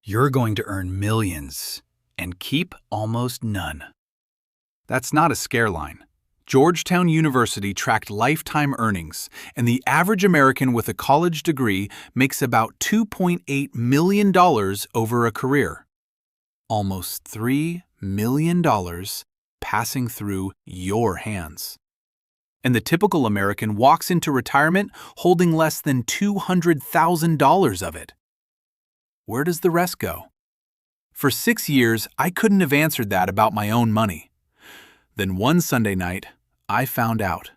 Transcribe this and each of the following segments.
You're going to earn millions and keep almost none. That's not a scare line. Georgetown University tracked lifetime earnings, and the average American with a college degree makes about $2.8 million over a career. Almost $3 million passing through your hands. And the typical American walks into retirement holding less than $200,000 of it. Where does the rest go? For 6 years, I couldn't have answered that about my own money. Then one Sunday night, I found out.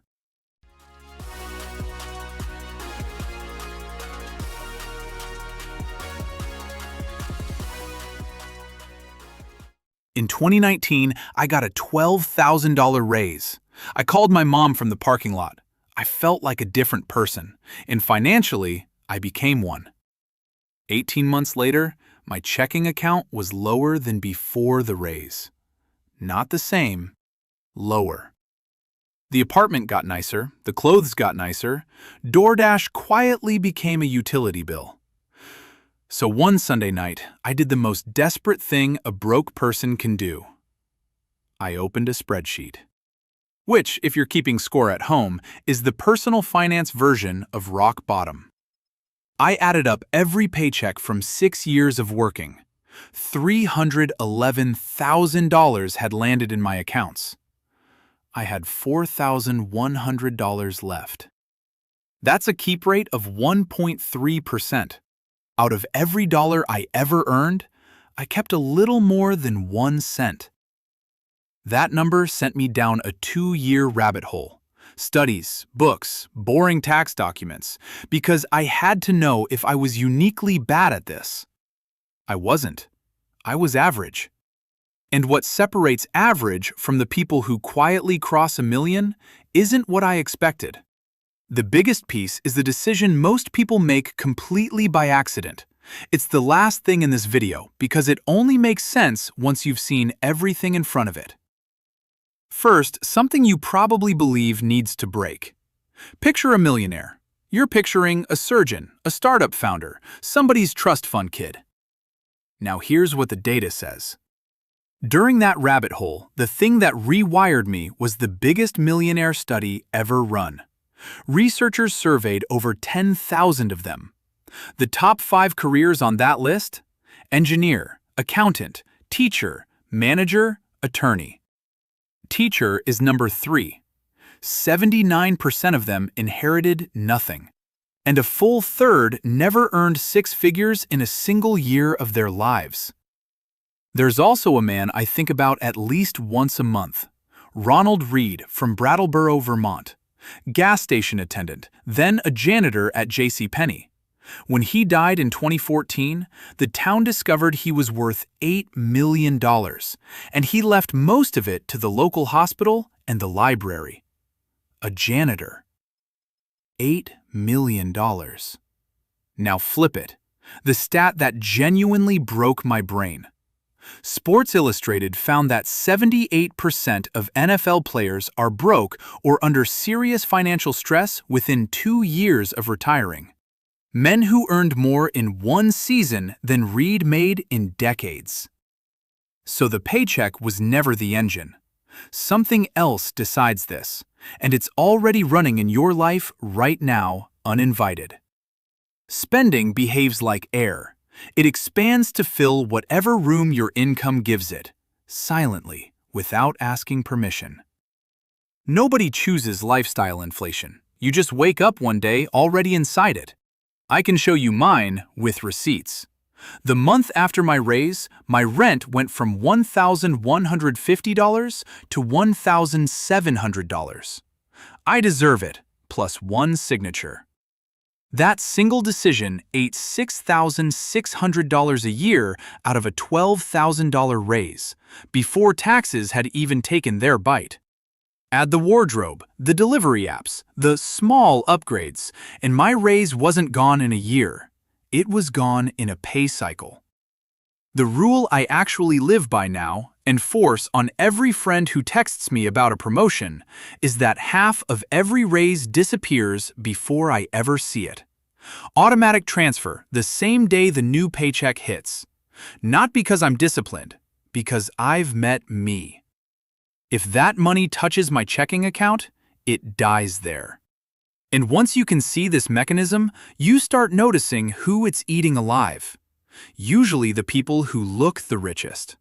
In 2019, I got a $12,000 raise. I called my mom from the parking lot. I felt like a different person, and financially, I became one. 18 months later, my checking account was lower than before the raise. Not the same, lower. The apartment got nicer, the clothes got nicer, DoorDash quietly became a utility bill. So one Sunday night, I did the most desperate thing a broke person can do. I opened a spreadsheet. Which, if you're keeping score at home, is the personal finance version of rock bottom. I added up every paycheck from 6 years of working. $311,000 had landed in my accounts. I had $4,100 left. That's a keep rate of 1.3%. Out of every dollar I ever earned, I kept a little more than 1 cent. That number sent me down a 2-year rabbit hole. Studies, books, boring tax documents, because I had to know if I was uniquely bad at this. I wasn't. I was average. And what separates average from the people who quietly cross $1 million isn't what I expected. The biggest piece is the decision most people make completely by accident. It's the last thing in this video because it only makes sense once you've seen everything in front of it. First, something you probably believe needs to break. Picture a millionaire. You're picturing a surgeon, a startup founder, somebody's trust fund kid. Now here's what the data says. During that rabbit hole, the thing that rewired me was the biggest millionaire study ever run. Researchers surveyed over 10,000 of them. The top 5 careers on that list: engineer, accountant, teacher, manager, attorney. Teacher is number 3. 79% of them inherited nothing. And a full third never earned 6 figures in a single year of their lives. There's also a man I think about at least once a month. Ronald Reed from Brattleboro, Vermont. Gas station attendant, then a janitor at JCPenney. When he died in 2014, the town discovered he was worth $8 million, and he left most of it to the local hospital and the library. A janitor. $8 million. Now flip it. The stat that genuinely broke my brain. Sports Illustrated found that 78% of NFL players are broke or under serious financial stress within 2 years of retiring. Men who earned more in 1 season than Reed made in decades. So the paycheck was never the engine. Something else decides this, and it's already running in your life right now, uninvited. Spending behaves like air. It expands to fill whatever room your income gives it, silently, without asking permission. Nobody chooses lifestyle inflation. You just wake up one day already inside it. I can show you mine with receipts. The month after my raise, my rent went from $1,150 to $1,700. I deserve it, plus 1 signature. That single decision ate $6,600 a year out of a $12,000 raise, before taxes had even taken their bite. Add the wardrobe, the delivery apps, the small upgrades, and my raise wasn't gone in a year. It was gone in a pay cycle. The rule I actually live by now, and force on every friend who texts me about a promotion, is that half of every raise disappears before I ever see it. Automatic transfer the same day the new paycheck hits. Not because I'm disciplined, because I've met me. If that money touches my checking account, it dies there. And once you can see this mechanism, you start noticing who it's eating alive. Usually the people who look the richest.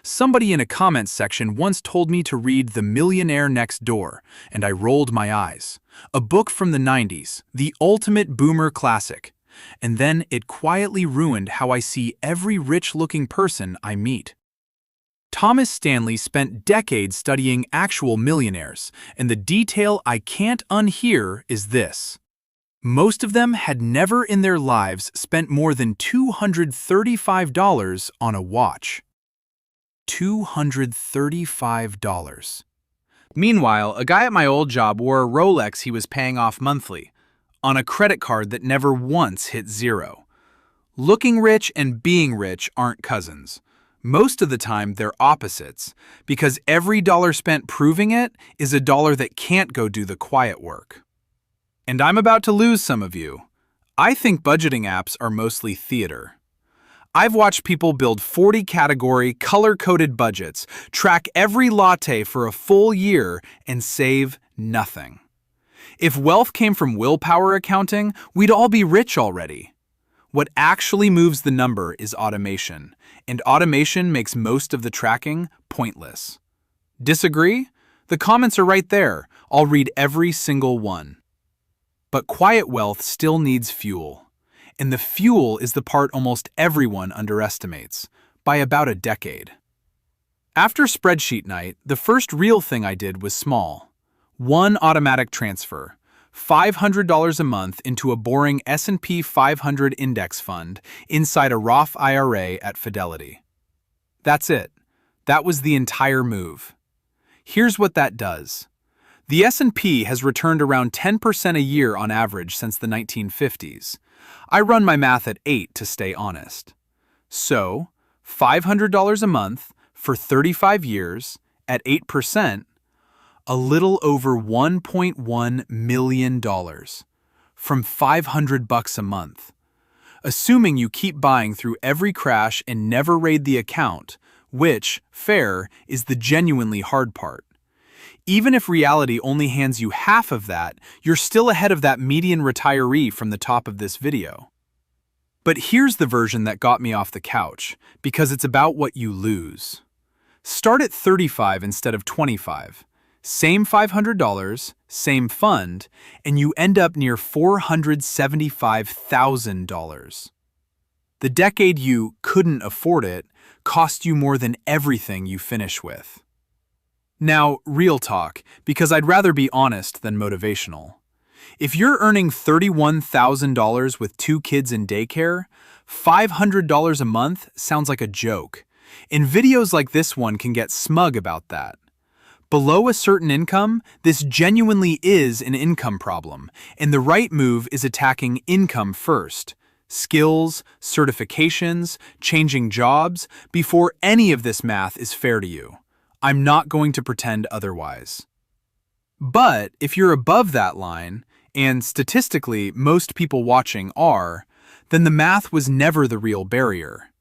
Somebody in a comments section once told me to read The Millionaire Next Door, and I rolled my eyes. A book from the 90s, the ultimate boomer classic. And then it quietly ruined how I see every rich-looking person I meet. Thomas Stanley spent decades studying actual millionaires, and the detail I can't unhear is this. Most of them had never in their lives spent more than $235 on a watch. $235. Meanwhile, a guy at my old job wore a Rolex he was paying off monthly, on a credit card that never once hit zero. Looking rich and being rich aren't cousins. Most of the time, they're opposites, because every dollar spent proving it is a dollar that can't go do the quiet work. And I'm about to lose some of you. I think budgeting apps are mostly theater. I've watched people build 40-category, color-coded budgets, track every latte for a full year, and save nothing. If wealth came from willpower accounting, we'd all be rich already. What actually moves the number is automation, and automation makes most of the tracking pointless. Disagree? The comments are right there. I'll read every single one. But quiet wealth still needs fuel. And the fuel is the part almost everyone underestimates, by about a decade. After spreadsheet night, the first real thing I did was small. One automatic transfer, $500 a month into a boring S&P 500 index fund inside a Roth IRA at Fidelity. That's it. That was the entire move. Here's what that does. The S&P has returned around 10% a year on average since the 1950s. I run my math at 8 to stay honest. So, $500 a month for 35 years at 8%, a little over $1.1 million from $500 a month. Assuming you keep buying through every crash and never raid the account, which, fair, is the genuinely hard part. Even if reality only hands you half of that, you're still ahead of that median retiree from the top of this video. But here's the version that got me off the couch, because it's about what you lose. Start at 35 instead of 25. Same $500, same fund, and you end up near $475,000. The decade you couldn't afford it cost you more than everything you finish with. Now, real talk, because I'd rather be honest than motivational. If you're earning $31,000 with 2 kids in daycare, $500 a month sounds like a joke. And videos like this one can get smug about that. Below a certain income, this genuinely is an income problem, and the right move is attacking income first. Skills, certifications, changing jobs, before any of this math is fair to you. I'm not going to pretend otherwise. But if you're above that line, and statistically most people watching are, then the math was never the real barrier.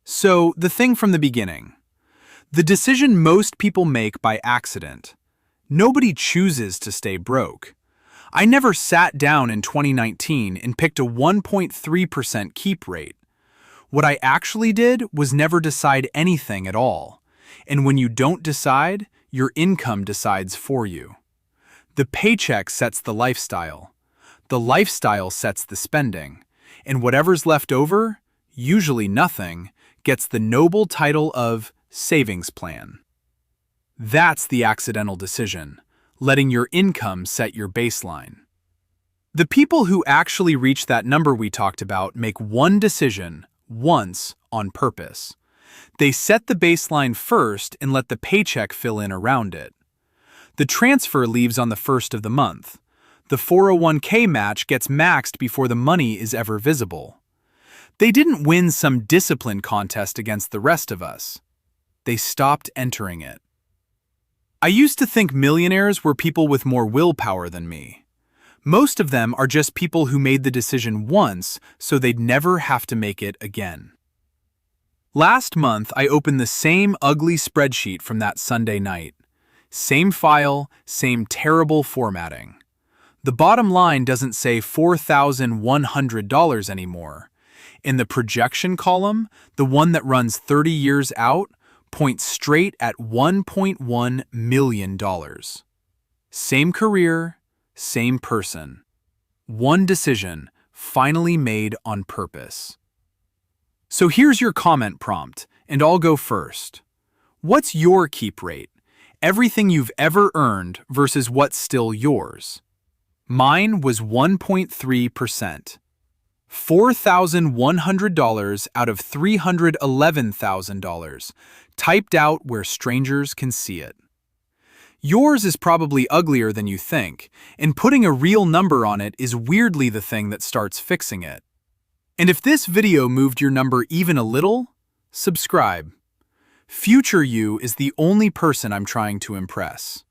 So, the thing from the beginning. The decision most people make by accident. Nobody chooses to stay broke. I never sat down in 2019 and picked a 1.3% keep rate. What I actually did was never decide anything at all. And when you don't decide, your income decides for you. The paycheck sets the lifestyle. The lifestyle sets the spending. And whatever's left over, usually nothing, gets the noble title of savings plan. That's the accidental decision, letting your income set your baseline. The people who actually reach that number we talked about make one decision, once, on purpose. They set the baseline first and let the paycheck fill in around it. The transfer leaves on the first of the month. The 401k match gets maxed before the money is ever visible. They didn't win some discipline contest against the rest of us. They stopped entering it. I used to think millionaires were people with more willpower than me. Most of them are just people who made the decision once so they'd never have to make it again. Last month, I opened the same ugly spreadsheet from that Sunday night. Same file, same terrible formatting. The bottom line doesn't say $4,100 anymore. In the projection column, the one that runs 30 years out, points straight at $1.1 million. Same career, same person. One decision, finally made on purpose. So here's your comment prompt, and I'll go first. What's your keep rate? Everything you've ever earned versus what's still yours. Mine was 1.3%. $4,100 out of $311,000, typed out where strangers can see it. Yours is probably uglier than you think, and putting a real number on it is weirdly the thing that starts fixing it. And if this video moved your number even a little, subscribe. Future you is the only person I'm trying to impress.